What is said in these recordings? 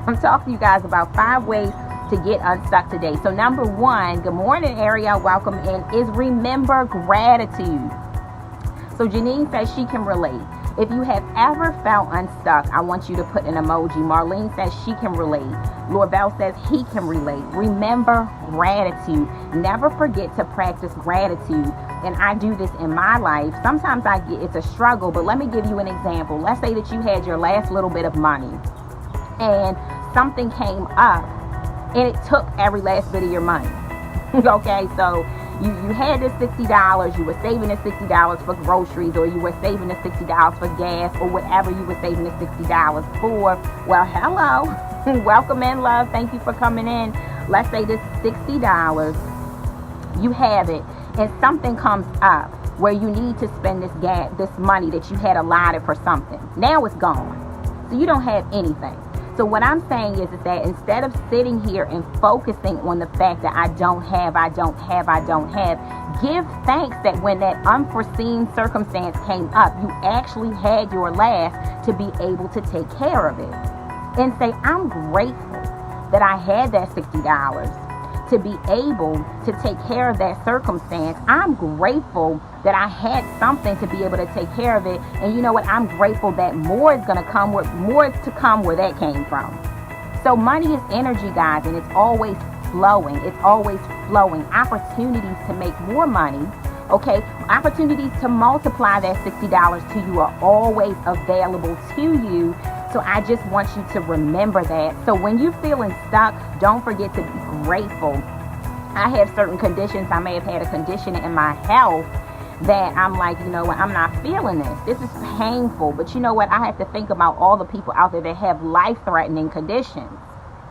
I'm talking to you guys about 5 ways to get unstuck today. So number 1, good morning, Ariel, welcome in, is remember gratitude. So Janine says she can relate. If you have ever felt unstuck, I want you to put an emoji. Marlene says she can relate. Lorbell says he can relate. Remember gratitude. Never forget to practice gratitude. And I do this in my life. Sometimes it's a struggle, but let me give you an example. Let's say that you had your last little bit of money and something came up and it took every last bit of your money. Okay, so you had this $60, you were saving this $60 for groceries, or you were saving this $60 for gas, or whatever you were saving this $60 for. Well, hello. Welcome in, love. Thank you for coming in. Let's say this $60, you have it, and something comes up where you need to spend this money that you had allotted for something. Now it's gone. So you don't have anything. So what I'm saying is that instead of sitting here and focusing on the fact that I don't have, give thanks that when that unforeseen circumstance came up, you actually had your last to be able to take care of it. And say, I'm grateful that I had that $60 to be able to take care of that circumstance. I'm grateful that I had something to be able to take care of it. And you know what? I'm grateful that more is going to come, more to come where that came from. So money is energy, guys, and it's always flowing. It's always flowing. Opportunities to make more money, okay? Opportunities to multiply that $60 to you are always available to you. So I just want you to remember that. So when you're feeling stuck, don't forget to be grateful. I have certain conditions. I may have had a condition in my health that I'm like, you know what, I'm not feeling this. This is painful. But you know what? I have to think about all the people out there that have life-threatening conditions.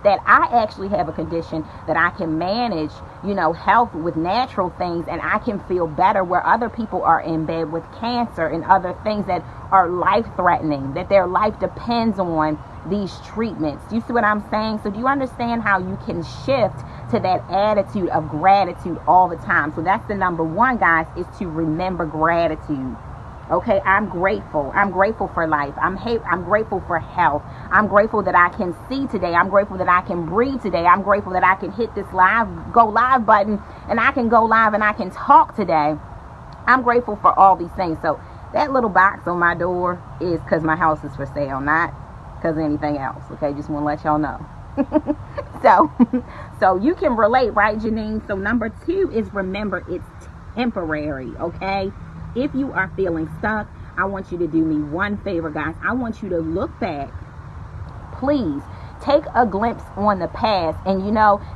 That I actually have a condition that I can manage, health with natural things, and I can feel better, where other people are in bed with cancer and other things that are life-threatening, that their life depends on these treatments. Do you see what I'm saying? So do you understand how you can shift to that attitude of gratitude all the time? So that's the number 1, guys, is to remember gratitude. Okay, I'm grateful. I'm grateful for life. I'm grateful for health. I'm grateful that I can see today. I'm grateful that I can breathe today. I'm grateful that I can hit this go live button and I can go live and I can talk today. I'm grateful for all these things. So that little box on my door is because my house is for sale, not because of anything else. Okay, just want to let y'all know. So you can relate, right, Janine? So number 2 is remember it's temporary, okay? If you are feeling stuck, I want you to do me one favor, guys. I want you to look back. Please take a glimpse on the past. And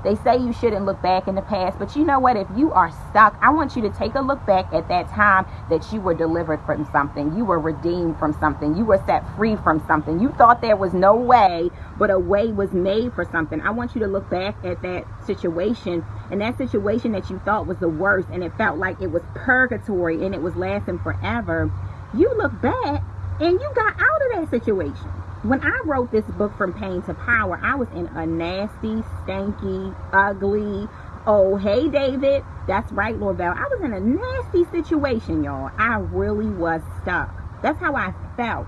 they say you shouldn't look back in the past, but you know what? If you are stuck, I want you to take a look back at that time that you were delivered from something. You were redeemed from something. You were set free from something. You thought there was no way, but a way was made for something. I want you to look back at that situation, and that situation that you thought was the worst, and it felt like it was purgatory and it was lasting forever. You look back and you got out of that situation. When I wrote this book, From Pain to Power, I was in a nasty, stanky, ugly, oh, hey, David. That's right, Lorbell. I was in a nasty situation, y'all. I really was stuck. That's how I felt.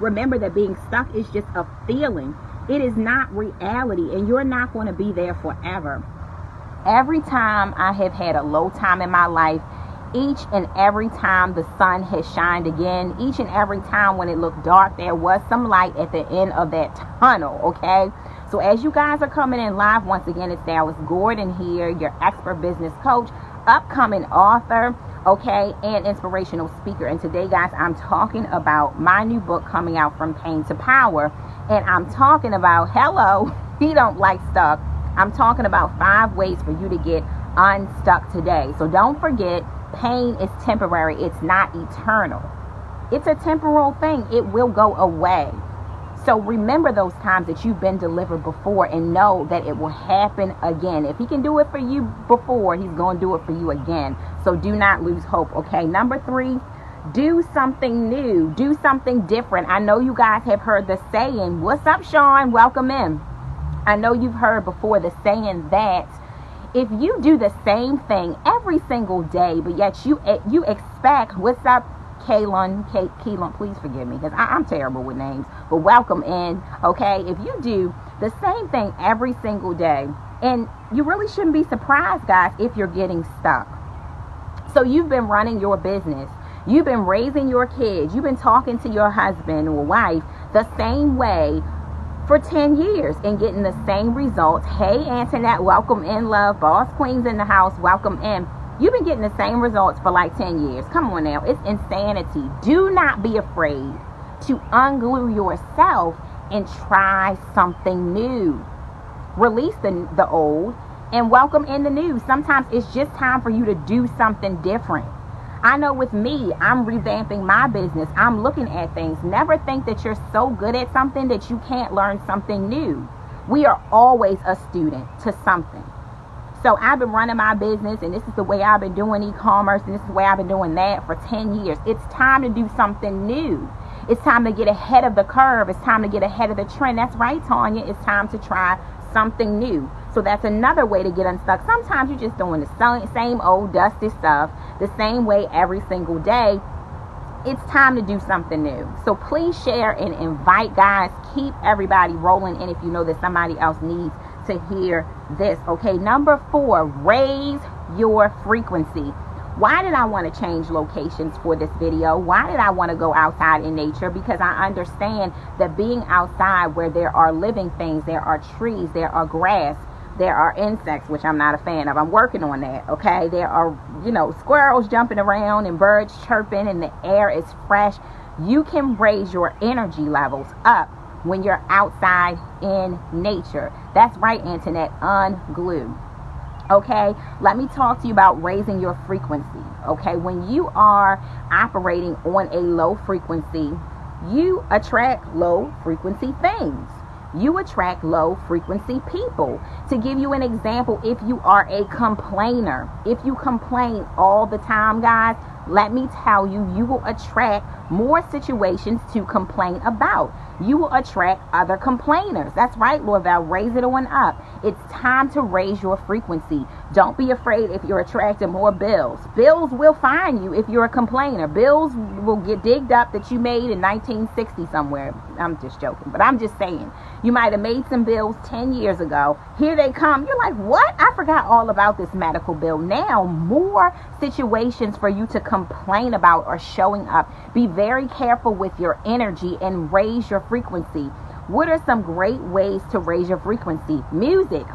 Remember that being stuck is just a feeling. It is not reality, and you're not going to be there forever. Every time I have had a low time in my life, each and every time the sun has shined again, each and every time when it looked dark, there was some light at the end of that tunnel, okay? So as you guys are coming in live, once again, it's Dallas Gordon here, your expert business coach, upcoming author, okay, and inspirational speaker. And today, guys, I'm talking about my new book coming out, From Pain to Power. And I'm talking about, hello, you don't like stuck. I'm talking about 5 ways for you to get unstuck today. So don't forget, pain is temporary. It's not eternal. It's a temporal thing. It will go away. So remember those times that you've been delivered before and know that it will happen again. If he can do it for you before, he's going to do it for you again. So do not lose hope, okay? Number 3, do something new. Do something different. I know you guys have heard the saying, what's up, Sean? Welcome in. I know you've heard before the saying that if you do the same thing every single day, but yet you expect, what's up, Kaylin, please forgive me because I'm terrible with names, but welcome in, okay? If you do the same thing every single day, and you really shouldn't be surprised, guys, if you're getting stuck. So you've been running your business, you've been raising your kids, you've been talking to your husband or wife the same way for 10 years and getting the same results. Hey, Antoinette, welcome in, love. Boss Queen's in the house, welcome in. You've been getting the same results for like 10 years. Come on now. It's insanity. Do not be afraid to unglue yourself and try something new. Release the old and welcome in the new. Sometimes it's just time for you to do something different. I know with me, I'm revamping my business. I'm looking at things. Never think that you're so good at something that you can't learn something new. We are always a student to something. So I've been running my business, and this is the way I've been doing e-commerce, and this is the way I've been doing that for 10 years. It's time to do something new. It's time to get ahead of the curve. It's time to get ahead of the trend. That's right, Tanya. It's time to try something new. So that's another way to get unstuck. Sometimes you're just doing the same old dusty stuff the same way every single day. It's time to do something new. So please share and invite, guys. Keep everybody rolling in if you know that somebody else needs to hear this. Okay, number 4, raise your frequency. Why did I want to change locations for this video? Why did I want to go outside in nature? Because I understand that being outside where there are living things, there are trees, there are grass, there are insects, which I'm not a fan of. I'm working on that, okay? There are, squirrels jumping around and birds chirping and the air is fresh. You can raise your energy levels up when you're outside in nature. That's right, Antoinette, unglue. Okay, let me talk to you about raising your frequency. Okay, when you are operating on a low frequency, you attract low frequency things. You attract low frequency people. To give you an example, if you are a complainer, if you complain all the time, guys, let me tell you, you will attract more situations to complain about. You will attract other complainers. That's right, Lorvel, raise it on up. It's time to raise your frequency. Don't be afraid if you're attracting more bills. Bills will find you if you're a complainer. Bills will get digged up that you made in 1960 somewhere. I'm just joking, but I'm just saying. You might have made some bills 10 years ago. Here they come. You're like, what? I forgot all about this medical bill. Now, more situations for you to complain about are showing up. Be very careful with your energy and raise your frequency. What are some great ways to raise your frequency? Music.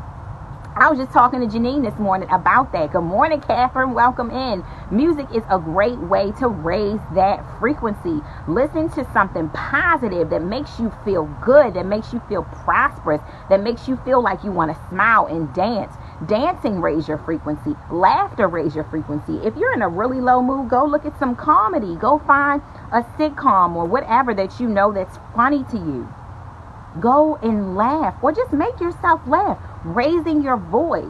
I was just talking to Janine this morning about that. Good morning, Catherine. Welcome in. Music is a great way to raise that frequency. Listen to something positive that makes you feel good, that makes you feel prosperous, that makes you feel like you want to smile and dance. Dancing raise your frequency. Laughter raise your frequency. If you're in a really low mood, go look at some comedy. Go find a sitcom or whatever that you know that's funny to you. Go and laugh, or just make yourself laugh. Raising your voice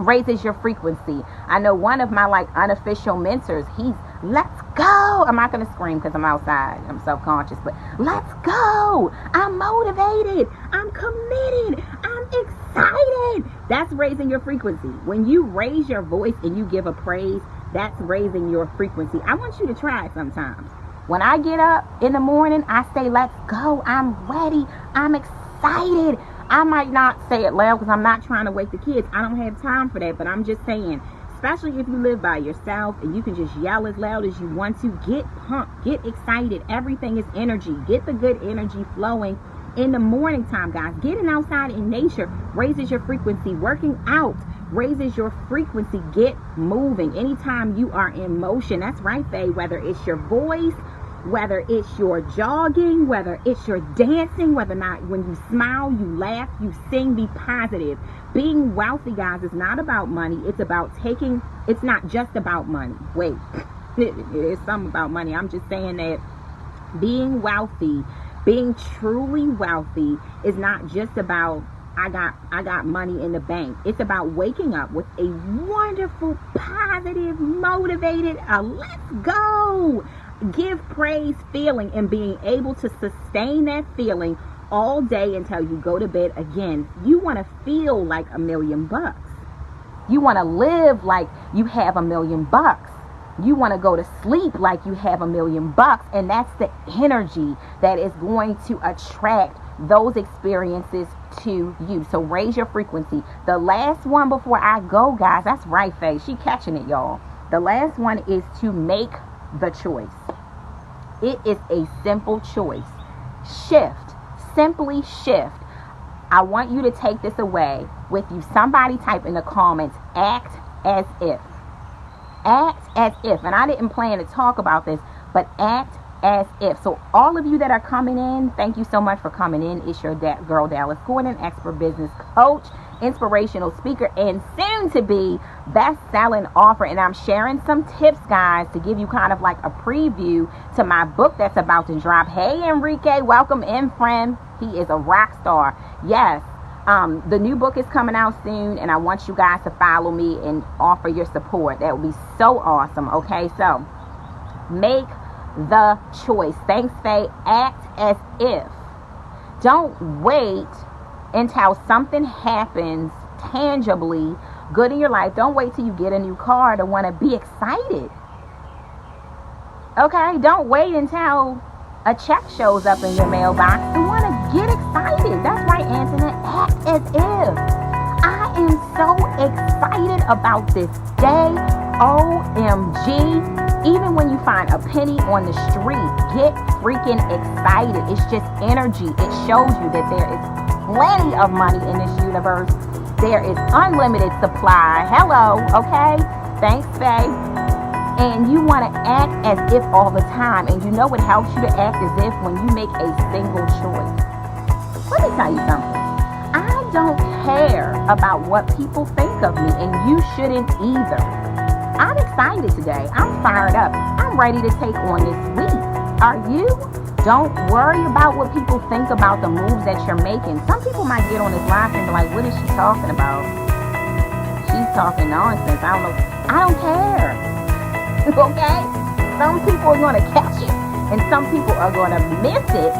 raises your frequency. I know one of my unofficial mentors, he's, let's go. I'm not going to scream because I'm outside. I'm self-conscious, but let's go. I'm motivated. I'm committed. I'm excited. That's raising your frequency. When you raise your voice and you give a praise, that's raising your frequency. I want you to try it sometimes. When I get up in the morning, I say, let's go. I'm ready. I'm excited. I might not say it loud because I'm not trying to wake the kids. I don't have time for that, but I'm just saying, especially if you live by yourself and you can just yell as loud as you want to, get pumped, get excited. Everything is energy. Get the good energy flowing in the morning time, guys. Getting outside in nature raises your frequency. Working out raises your frequency. Get moving. Anytime you are in motion, that's right, Faye, whether it's your voice, whether it's your jogging, whether it's your dancing, whether or not when you smile, you laugh, you sing, be positive. Being wealthy, guys, is not about money. It's about it's not just about money. Wait, it is something about money. I'm just saying that being wealthy, being truly wealthy is not just about I got money in the bank. It's about waking up with a wonderful, positive, motivated, let's go, give praise feeling, and being able to sustain that feeling all day until you go to bed again. You want to feel like $1 million. You want to live like you have $1 million. You want to go to sleep like you have $1 million, and that's the energy that is going to attract those experiences to you. So raise your frequency. The last one before I go, guys, that's right, Faye. She catching it, y'all. The last one is to make the choice. It is a simple choice. Shift. Simply shift. I want you to take this away with you. Somebody type in the comments, act as if. Act as if. And I didn't plan to talk about this, but act as if. So all of you that are coming in, thank you so much for coming in. It's your girl Dallas Gordon, expert business coach, inspirational speaker, and soon to be best-selling author. And I'm sharing some tips, guys, to give you kind of like a preview to my book that's about to drop. Hey, Enrique, welcome in, friend. He is a rock star. Yes. The new book is coming out soon, and I want you guys to follow me and offer your support. That would be so awesome. Okay, so make the choice. Thanks, Faye. Act as if. Don't wait until something happens tangibly good in your life. Don't wait till you get a new car to want to be excited. Okay, don't wait until a check shows up in your mailbox to want to get excited. That's right, Anthony. Act as if. I am so excited about this day. OMG. Even when you find a penny on the street, get freaking excited. It's just energy. It shows you that there is plenty of money in this universe. There is unlimited supply. Hello, okay? Thanks, Faye. And you want to act as if all the time. And you know what helps you to act as if when you make a single choice. Let me tell you something. I don't care about what people think of me, and you shouldn't either. I'm excited today. I'm fired up. I'm ready to take on this week. Are you? Don't worry about what people think about the moves that you're making. Some people might get on this live and be like, what is she talking about? She's talking nonsense. I don't know. I don't care. Okay? Some people are going to catch it, and some people are going to miss it.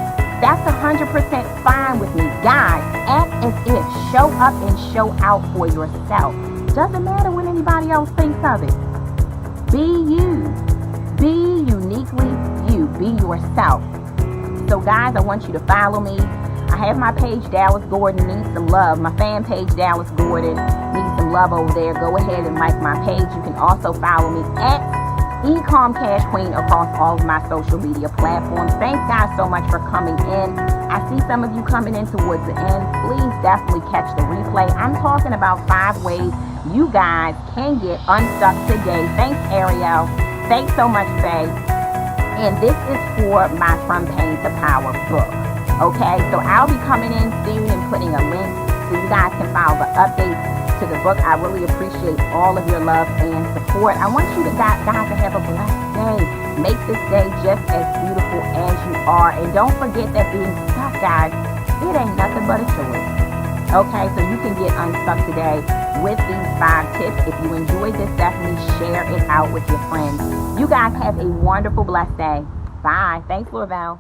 That's 100% fine with me. Guys, act as if. Show up and show out for yourself. Doesn't matter what anybody else thinks of it. Be you. Be uniquely you. Be yourself. So guys, I want you to follow me. I have my page, Dallas Gordon Needs Some Love. My fan page, Dallas Gordon Needs Some Love over there. Go ahead and like my page. You can also follow me at Ecom Cash Queen across all of my social media platforms. Thanks guys so much for coming in. I see some of you coming in towards the end. Please definitely catch the replay. I'm talking about 5 ways you guys can get unstuck today. Thanks, Ariel. Thanks so much, Faye. And this is for my From Pain to Power book. Okay, so I'll be coming in soon and putting a link so you guys can follow the updates to the book. I really appreciate all of your love and support. I want you to guys to have a blessed day. Make this day just as beautiful as you are. And don't forget that being stuck, guys, it ain't nothing but a choice. Okay, so you can get unstuck today with these 5 tips. If you enjoyed this, definitely share it out with your friends. You guys have a wonderful, blessed day. Bye. Thanks, Lorvelle.